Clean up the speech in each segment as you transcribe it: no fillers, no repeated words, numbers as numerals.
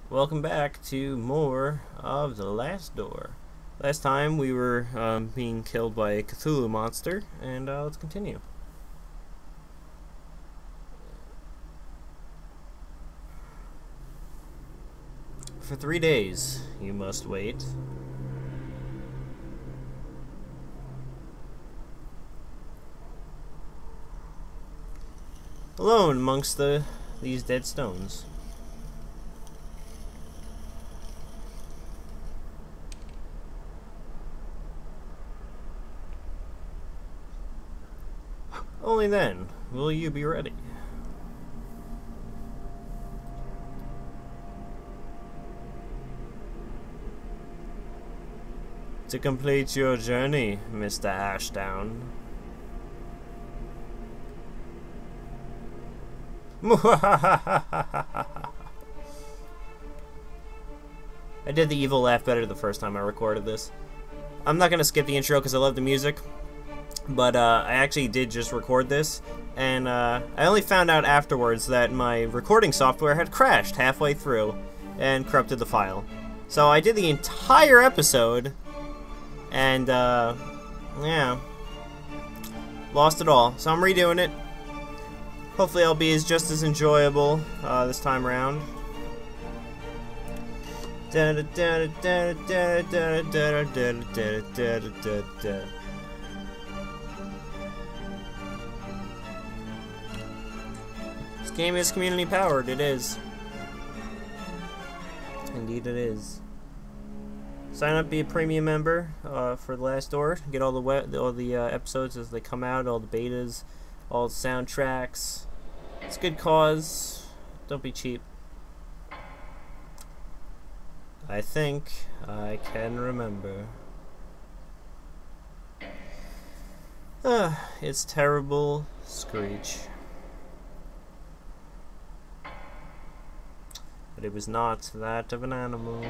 Welcome back to more of The Last Door. Last time we were being killed by a Cthulhu monster, and let's continue. For 3 days, you must wait. Alone amongst these dead stones. Only then will you be ready. To complete your journey, Mr. Ashdown. I did the evil laugh better the first time I recorded this. I'm not gonna skip the intro because I love the music. But I actually did just record this, and I only found out afterwards that my recording software had crashed halfway through and corrupted the file. So I did the entire episode, and yeah, lost it all. So I'm redoing it. Hopefully I'll be just as enjoyable this time around. Game is community powered. It is. Indeed, it is. Sign up, be a premium member for The Last Door. Get all the episodes as they come out, all the betas, all the soundtracks. It's a good cause. Don't be cheap. I think I can remember. It's terrible screech. But it was not that of an animal.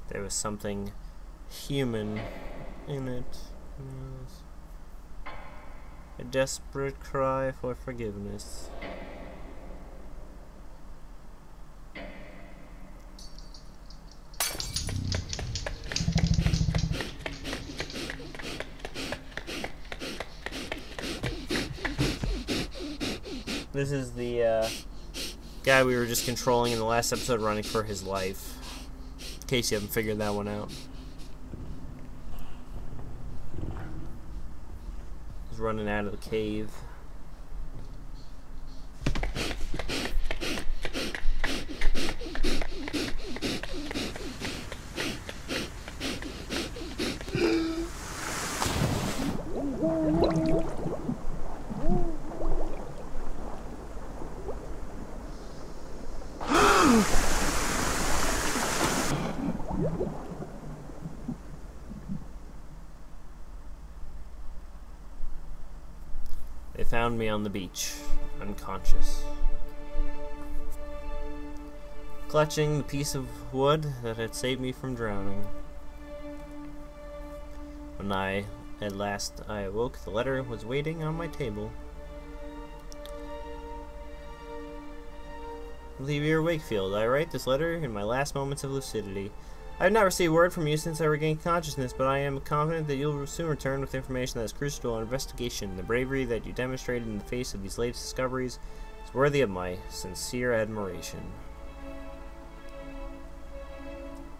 There was something human in it. Yes. A desperate cry for forgiveness. This is the guy we were just controlling in the last episode, running for his life. In case you haven't figured that one out. He's running out of the cave. They found me on the beach, unconscious, clutching the piece of wood that had saved me from drowning. When at last I awoke, the letter was waiting on my table. Olivia Wakefield, I write this letter in my last moments of lucidity. I have not received word from you since I regained consciousness, but I am confident that you'll soon return with information that is crucial to our investigation. The bravery that you demonstrated in the face of these latest discoveries is worthy of my sincere admiration.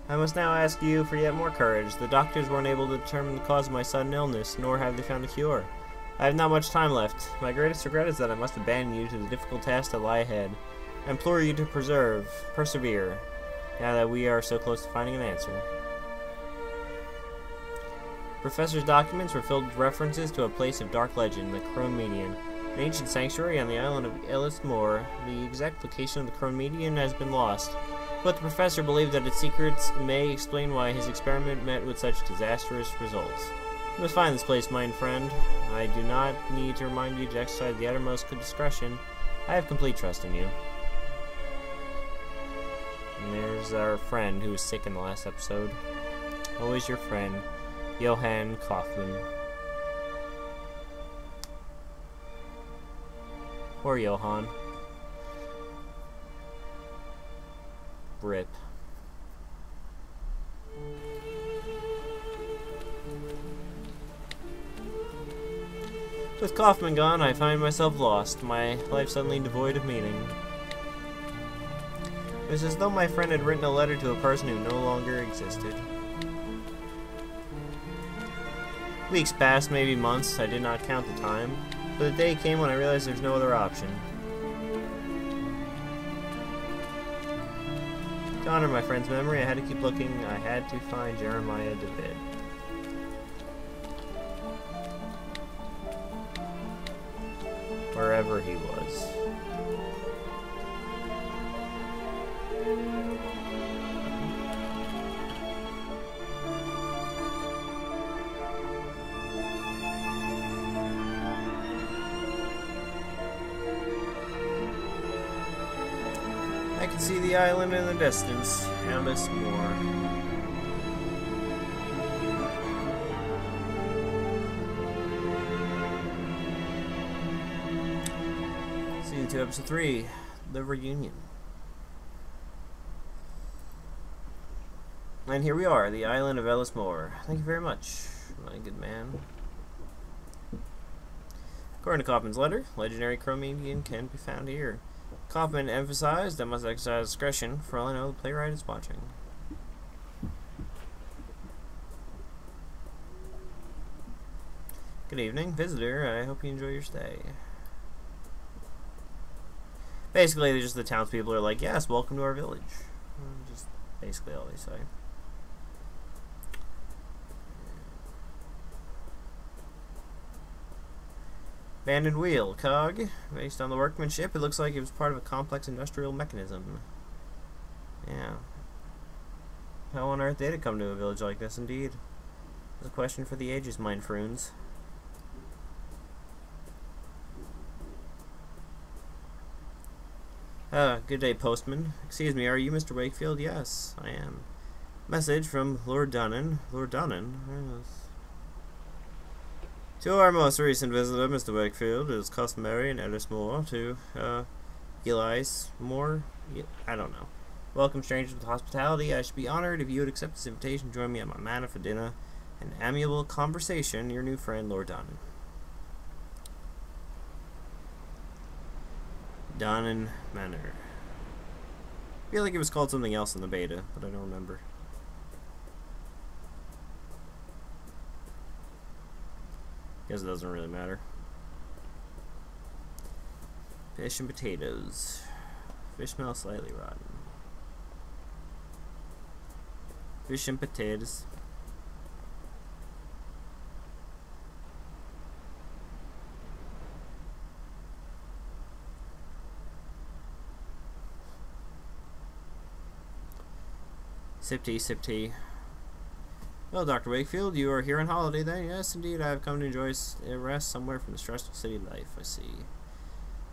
I must now ask you for yet more courage. The doctors weren't able to determine the cause of my sudden illness, nor have they found a cure. I have not much time left. My greatest regret is that I must abandon you to the difficult tasks that lie ahead. I implore you to persevere, now that we are so close to finding an answer. Professor's documents were filled with references to a place of dark legend, the Crone Median, an ancient sanctuary on the island of Ellismore. The exact location of the Crone Median has been lost, but the professor believed that its secrets may explain why his experiment met with such disastrous results. You must find this place, my friend. I do not need to remind you to exercise the uttermost discretion. I have complete trust in you. And there's our friend who was sick in the last episode. Always your friend, Johann Kaufman. Or Johann. Rip. With Kaufman gone, I find myself lost, my life suddenly devoid of meaning. It was as though my friend had written a letter to a person who no longer existed. Weeks passed, maybe months, I did not count the time, but the day came when I realized there's no other option. To honor my friend's memory, I had to keep looking. I had to find Jeremiah DeVitt. Wherever he was. I can see the island in the distance. Alice Moore. Season 2, Episode 3, The Reunion. And here we are, the island of Alice Moore. Thank you very much, my good man. According to Kaufman's letter, legendary Cro-Magnon can be found here. Kaufman emphasized that must exercise discretion. For all I know, the playwright is watching. Good evening, visitor. I hope you enjoy your stay. Basically, just the townspeople are like, yes, welcome to our village. Just basically all they say. Abandoned wheel, cog. Based on the workmanship, it looks like it was part of a complex industrial mechanism. Yeah. How on earth did it come to a village like this, indeed? It's a question for the ages, mine fruins. Good day, postman. Excuse me, are you Mr. Wakefield? Yes, I am. Message from Lord Dunnan. Lord Dunnan? Yes. To our most recent visitor, Mr. Wakefield, it is customary in Alice Moore to, Elias Moore? I don't know. Welcome strangers with hospitality. I should be honored if you would accept this invitation to join me at my manor for dinner and amiable conversation. Your new friend, Lord Dunnan. Dunnan Manor. I feel like it was called something else in the beta, but I don't remember. Guess it doesn't really matter. Fish and potatoes. Fish smell slightly rotten. Fish and potatoes. Sip tea, sip tea. Well, Dr. Wakefield, you are here on holiday then? Yes, indeed. I have come to enjoy a rest somewhere from the stressful city life, I see.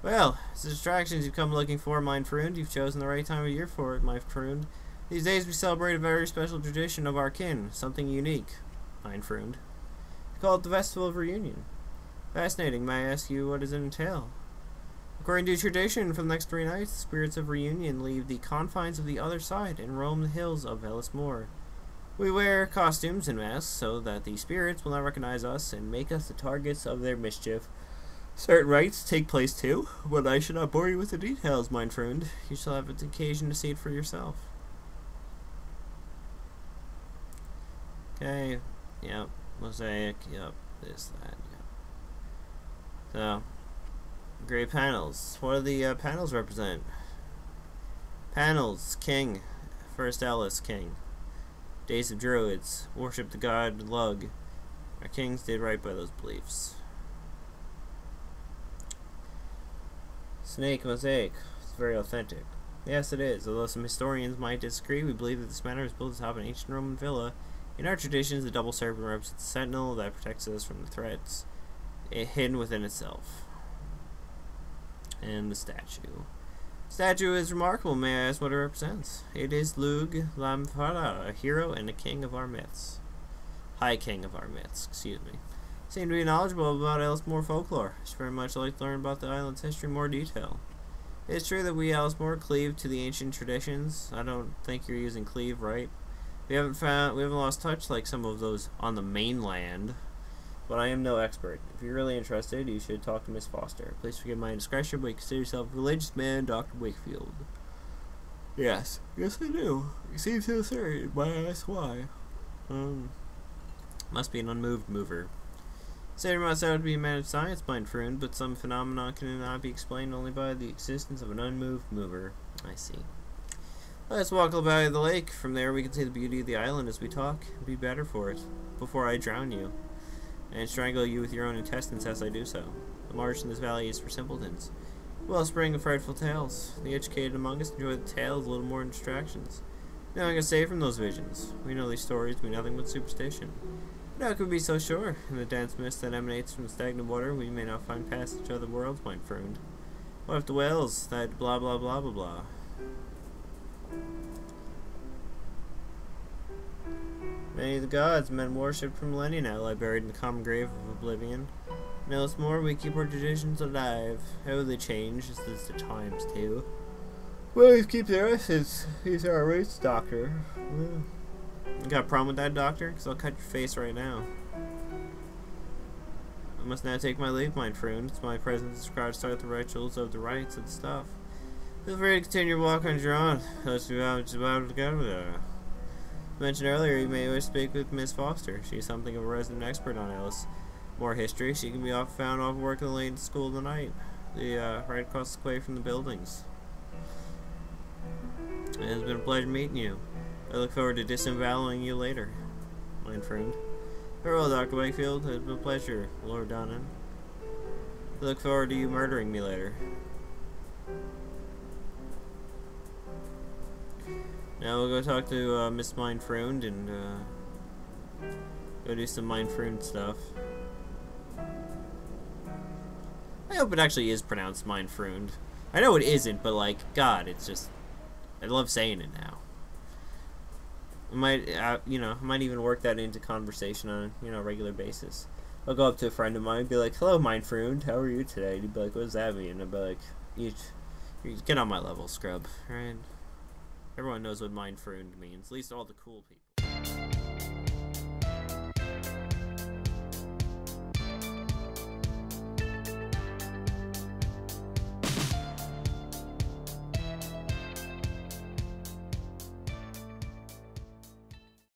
Well, it's the distractions you've come looking for, mine friend. You've chosen the right time of year for it, my friend. These days we celebrate a very special tradition of our kin, something unique, mine friend. We call it the Festival of Reunion. Fascinating. May I ask you what does it entail? According to tradition, for the next 3 nights, the spirits of reunion leave the confines of the other side and roam the hills of Alice Moore. We wear costumes and masks so that the spirits will not recognize us and make us the targets of their mischief. Certain rites take place too, but I should not bore you with the details, mine friend. You shall have occasion to see it for yourself. Okay, yep, mosaic, yep, this, that, yep. So, great panels. What do the panels represent? Panels, king, first Alice, king. Days of Druids, worship the god Lug. Our kings did right by those beliefs. Snake mosaic. It's very authentic. Yes, it is. Although some historians might disagree, we believe that this manor was built atop an ancient Roman villa. In our traditions, the double serpent represents a sentinel that protects us from the threats hidden within itself. And the statue. Statue is remarkable. May I ask what it represents? It is Lug Lamfara, a hero and a king of our myths. High king of our myths, excuse me. Seem to be knowledgeable about Alice Moore folklore. I should very much like to learn about the island's history in more detail. It's true that we Ellsmore cleave to the ancient traditions. I don't think you're using cleave, right? We haven't lost touch like some of those on the mainland. But I am no expert. If you're really interested, you should talk to Miss Foster. Please forgive my indiscretion, but you consider yourself a religious man, Dr. Wakefield. Yes I do. You seem sincere, but I ask why. Must be an unmoved mover. Satyr must out to be a man of science, mein Freund, but some phenomena cannot be explained only by the existence of an unmoved mover. I see. Let's walk by the lake. From there we can see the beauty of the island as we talk. It'd be better for it, before I drown you, and strangle you with your own intestines as I do so. The marsh in this valley is for simpletons. Wellspring of frightful tales. The educated among us enjoy the tales a little more than distractions. Nothing to save from those visions. We know these stories mean nothing but superstition. But how could we be so sure? In the dense mist that emanates from the stagnant water, we may not find passage to other worlds, mein Freund. What if the whales, that blah blah blah blah blah? Many of the gods men worshipped for millennia now lie buried in the common grave of oblivion. Now it's more we keep our traditions alive. How will they change as the times too? Well, he keeps their essence. He's our race doctor. You got a problem with that, doctor? Because I'll cut your face right now. I must now take my leave, mein Freund. It's my presence described to start the rituals of the rites and stuff. Feel free to continue your walk on your own. Let's be about to go there. Mentioned earlier, you may wish to speak with Miss Foster. She's something of a resident expert on Alice. More history. She can be found off work in the late school of the night. Right across the way from the buildings. It has been a pleasure meeting you. I look forward to disemboweling you later, mein Freund. Farewell, Dr. Wakefield. It has been a pleasure, Lord Donnan. I look forward to you murdering me later. Now we'll go talk to Miss mein Freund and go do some mein Freund stuff. I hope it actually is pronounced mein Freund. I know it isn't, but like, God, it's just, I love saying it now. I might, you know, I might even work that into conversation on, you know, a regular basis. I'll go up to a friend of mine and be like, hello, mein Freund, how are you today? And he'd be like, what does that mean? And I'd be like, you get on my level, scrub, right? Everyone knows what mein Freund means, at least all the cool people.